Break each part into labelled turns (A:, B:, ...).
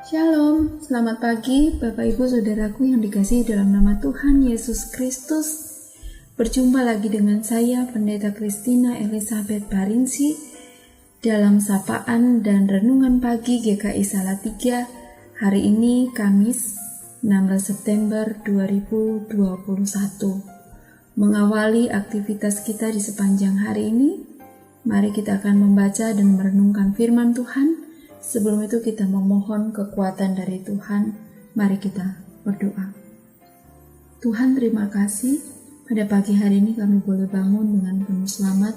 A: Shalom, selamat pagi Bapak Ibu Saudaraku yang dikasihi dalam nama Tuhan Yesus Kristus. Berjumpa lagi dengan saya Pendeta Christina Elizabeth Barinsi dalam sapaan dan renungan pagi GKI Salatiga. Hari ini Kamis 16 September 2021. Mengawali aktivitas kita di sepanjang hari ini, mari kita akan membaca dan merenungkan firman Tuhan. Sebelum itu kita memohon kekuatan dari Tuhan. Mari kita berdoa. Tuhan, terima kasih pada pagi hari ini kami boleh bangun dengan penuh selamat.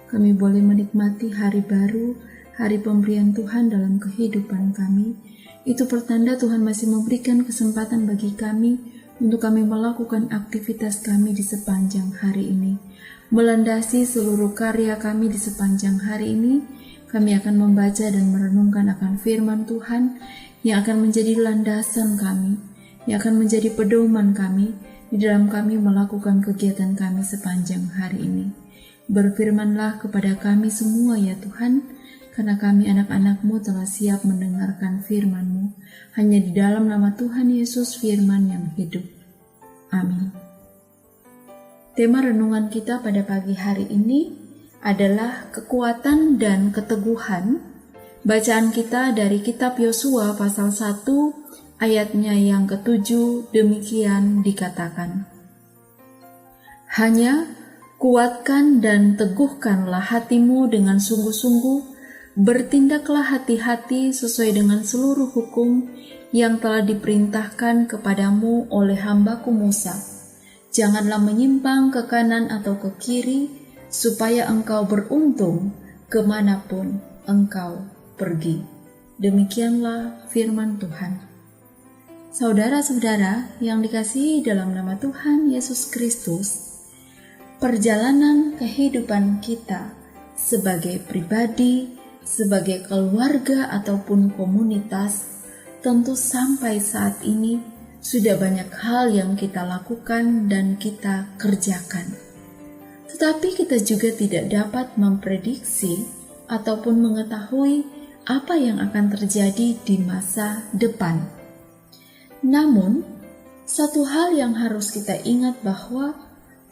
A: Kami boleh menikmati hari baru, hari pemberian Tuhan dalam kehidupan kami. Itu pertanda Tuhan masih memberikan kesempatan bagi kami untuk kami melakukan aktivitas kami di sepanjang hari ini. Melandasi seluruh karya kami di sepanjang hari ini, kami akan membaca dan merenungkan akan firman Tuhan yang akan menjadi landasan kami, yang akan menjadi pedoman kami di dalam kami melakukan kegiatan kami sepanjang hari ini. Berfirmanlah kepada kami semua ya Tuhan, karena kami anak-anak-Mu telah siap mendengarkan firman-Mu. Hanya di dalam nama Tuhan Yesus firman yang hidup. Amin. Tema renungan kita pada pagi hari ini adalah kekuatan dan keteguhan. Bacaan kita dari kitab Yosua pasal 1 ayatnya yang ke-7 demikian dikatakan. Hanya kuatkan dan teguhkanlah hatimu dengan sungguh-sungguh, bertindaklah hati-hati sesuai dengan seluruh hukum yang telah diperintahkan kepadamu oleh hambaku Musa. Janganlah menyimpang ke kanan atau ke kiri, supaya engkau beruntung kemanapun engkau pergi. Demikianlah firman Tuhan. Saudara-saudara yang dikasihi dalam nama Tuhan Yesus Kristus, perjalanan kehidupan kita sebagai pribadi, sebagai keluarga ataupun komunitas, tentu sampai saat ini sudah banyak hal yang kita lakukan dan kita kerjakan. Tetapi kita juga tidak dapat memprediksi ataupun mengetahui apa yang akan terjadi di masa depan. Namun, satu hal yang harus kita ingat bahwa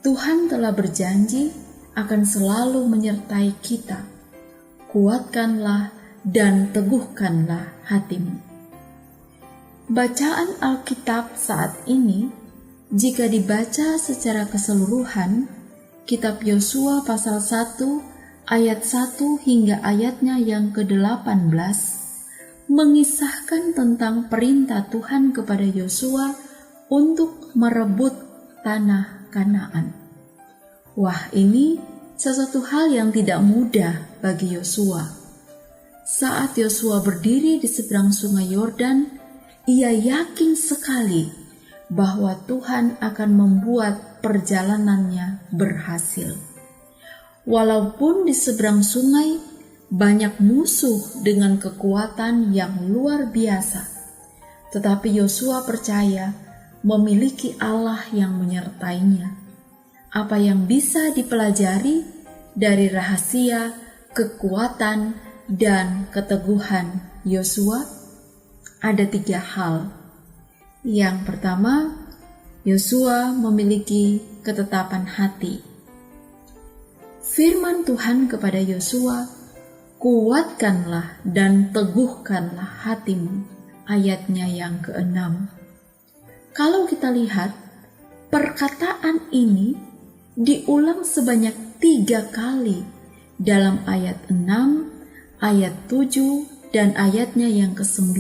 A: Tuhan telah berjanji akan selalu menyertai kita. Kuatkanlah dan teguhkanlah hatimu. Bacaan Alkitab saat ini, jika dibaca secara keseluruhan, Kitab Yosua pasal 1 ayat 1 hingga ayatnya yang ke-18 mengisahkan tentang perintah Tuhan kepada Yosua untuk merebut tanah Kanaan. Wah, ini sesuatu hal yang tidak mudah bagi Yosua. Saat Yosua berdiri di seberang sungai Yordan, ia yakin sekali bahwa Tuhan akan membuat perjalanannya berhasil. Walaupun di seberang sungai banyak musuh dengan kekuatan yang luar biasa, tetapi Yosua percaya memiliki Allah yang menyertainya. Apa yang bisa dipelajari dari rahasia, kekuatan, dan keteguhan Yosua? Ada 3 hal. Yang pertama, Yosua memiliki ketetapan hati. Firman Tuhan kepada Yosua, kuatkanlah dan teguhkanlah hatimu. Ayatnya yang ke-6. Kalau kita lihat, perkataan ini diulang sebanyak 3 kali dalam ayat 6, ayat 7, dan ayatnya yang ke-9.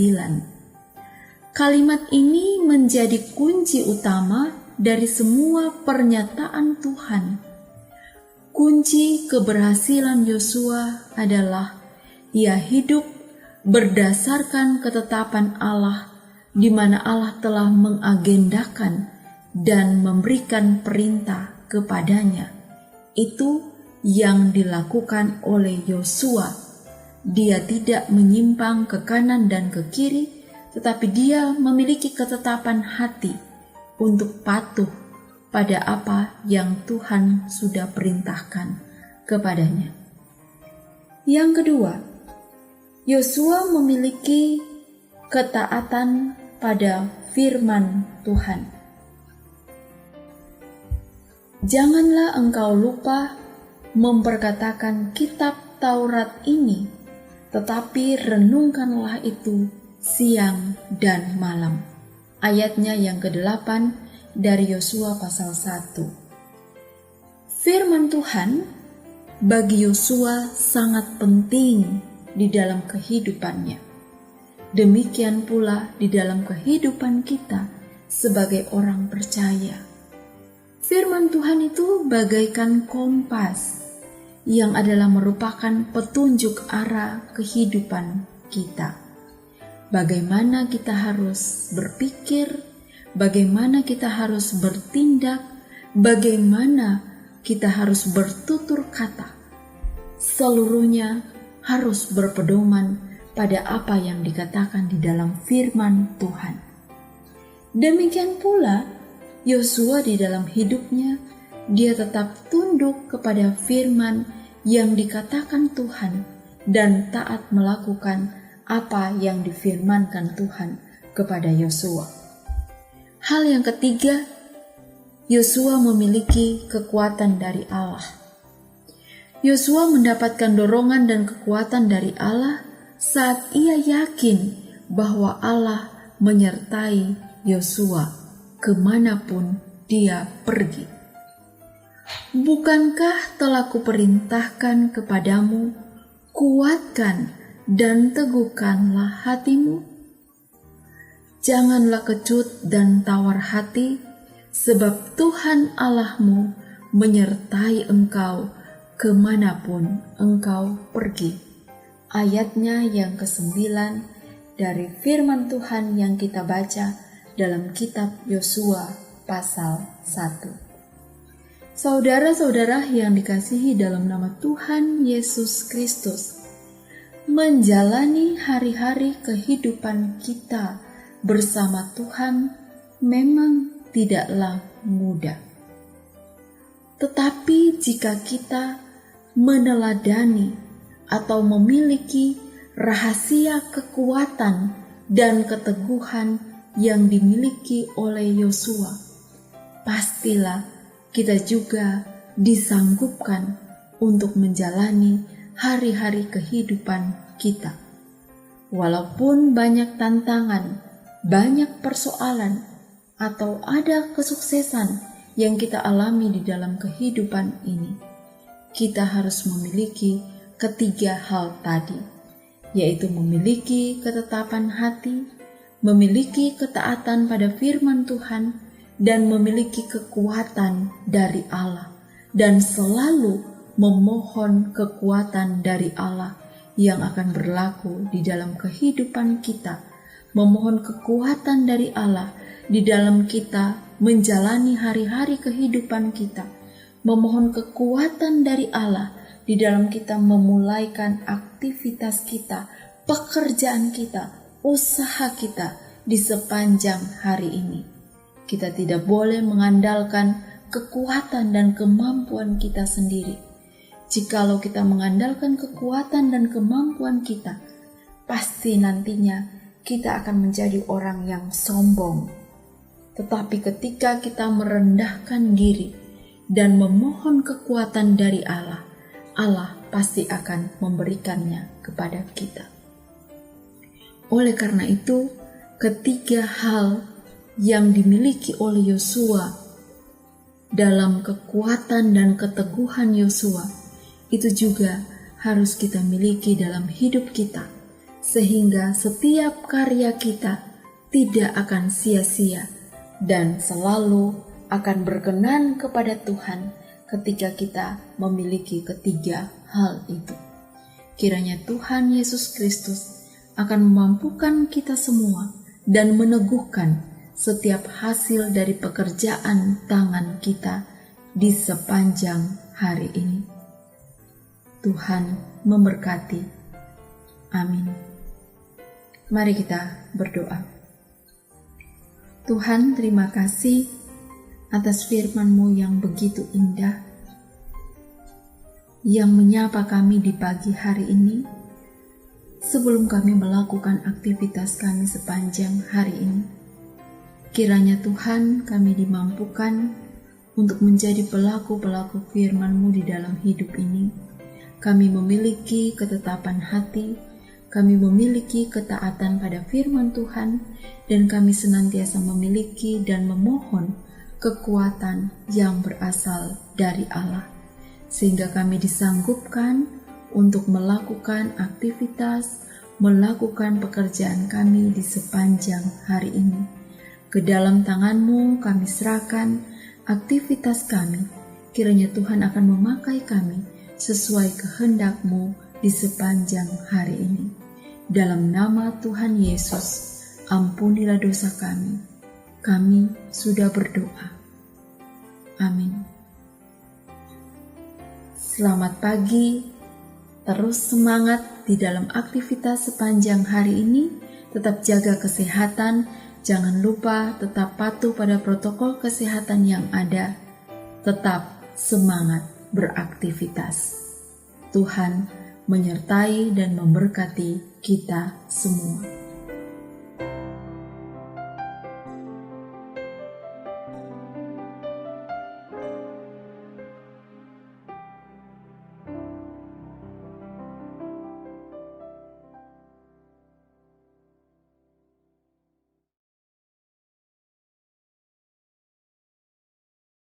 A: Kalimat ini menjadi kunci utama dari semua pernyataan Tuhan. Kunci keberhasilan Yosua adalah ia hidup berdasarkan ketetapan Allah, di mana Allah telah mengagendakan dan memberikan perintah kepadanya. Itu yang dilakukan oleh Yosua. Dia tidak menyimpang ke kanan dan ke kiri, tetapi dia memiliki ketetapan hati untuk patuh pada apa yang Tuhan sudah perintahkan kepadanya. Yang kedua, Yosua memiliki ketaatan pada firman Tuhan. Janganlah engkau lupa memperkatakan kitab Taurat ini, tetapi renungkanlah itu siang dan malam. Ayatnya yang ke-8 dari Yosua pasal 1. Firman Tuhan bagi Yosua sangat penting di dalam kehidupannya. Demikian pula di dalam kehidupan kita sebagai orang percaya. Firman Tuhan itu bagaikan kompas yang adalah merupakan petunjuk arah kehidupan kita. Bagaimana kita harus berpikir, bagaimana kita harus bertindak, bagaimana kita harus bertutur kata. Seluruhnya harus berpedoman pada apa yang dikatakan di dalam firman Tuhan. Demikian pula Yosua di dalam hidupnya, dia tetap tunduk kepada firman yang dikatakan Tuhan dan taat melakukan apa yang difirmankan Tuhan kepada Yosua. Hal yang ketiga, Yosua memiliki kekuatan dari Allah. Yosua mendapatkan dorongan dan kekuatan dari Allah saat ia yakin bahwa Allah menyertai Yosua kemanapun dia pergi. Bukankah telah kuperintahkan kepadamu, kuatkan dan teguhkanlah hatimu? Janganlah kecut dan tawar hati, sebab Tuhan Allahmu menyertai engkau kemanapun engkau pergi. Ayatnya yang ke-9 dari firman Tuhan yang kita baca dalam kitab Yosua pasal 1. Saudara-saudara yang dikasihi dalam nama Tuhan Yesus Kristus, menjalani hari-hari kehidupan kita bersama Tuhan memang tidaklah mudah. Tetapi jika kita meneladani atau memiliki rahasia kekuatan dan keteguhan yang dimiliki oleh Yosua, pastilah kita juga disanggupkan untuk menjalani hari-hari kehidupan kita. Walaupun banyak tantangan, banyak persoalan, atau ada kesuksesan yang kita alami di dalam kehidupan ini, kita harus memiliki ketiga hal tadi, yaitu memiliki ketetapan hati, memiliki ketaatan pada firman Tuhan, dan memiliki kekuatan dari Allah, dan selalu memohon kekuatan dari Allah yang akan berlaku di dalam kehidupan kita, memohon kekuatan dari Allah di dalam kita menjalani hari-hari kehidupan kita, memohon kekuatan dari Allah di dalam kita memulaikan aktivitas kita, pekerjaan kita, usaha kita di sepanjang hari ini. Kita tidak boleh mengandalkan kekuatan dan kemampuan kita sendiri. Jikalau kita mengandalkan kekuatan dan kemampuan kita, pasti nantinya kita akan menjadi orang yang sombong. Tetapi ketika kita merendahkan diri dan memohon kekuatan dari Allah, Allah pasti akan memberikannya kepada kita. Oleh karena itu, ketiga hal yang dimiliki oleh Yosua dalam kekuatan dan keteguhan Yosua itu juga harus kita miliki dalam hidup kita, sehingga setiap karya kita tidak akan sia-sia dan selalu akan berkenan kepada Tuhan ketika kita memiliki ketiga hal itu. Kiranya Tuhan Yesus Kristus akan memampukan kita semua dan meneguhkan setiap hasil dari pekerjaan tangan kita di sepanjang hari ini. Tuhan memberkati. Amin. Mari kita berdoa. Tuhan, terima kasih atas firman-Mu yang begitu indah, yang menyapa kami di pagi hari ini. sebelum kami melakukan aktivitas kami sepanjang hari ini. Kiranya Tuhan kami dimampukan untuk menjadi pelaku-pelaku firman-Mu di dalam hidup ini. Kami memiliki ketetapan hati, kami memiliki ketaatan pada firman Tuhan, dan kami senantiasa memiliki dan memohon kekuatan yang berasal dari Allah, sehingga kami disanggupkan untuk melakukan aktivitas, melakukan pekerjaan kami di sepanjang hari ini. Ke dalam tangan-Mu kami serahkan aktivitas kami. Kiranya Tuhan akan memakai kami sesuai kehendak-Mu di sepanjang hari ini. Dalam nama Tuhan Yesus, ampunilah dosa kami. Kami sudah berdoa. Amin. Selamat pagi, terus semangat di dalam aktivitas sepanjang hari ini. Tetap jaga kesehatan, jangan lupa tetap patuh pada protokol kesehatan yang ada. Tetap semangat beraktivitas. Tuhan menyertai dan memberkati kita semua.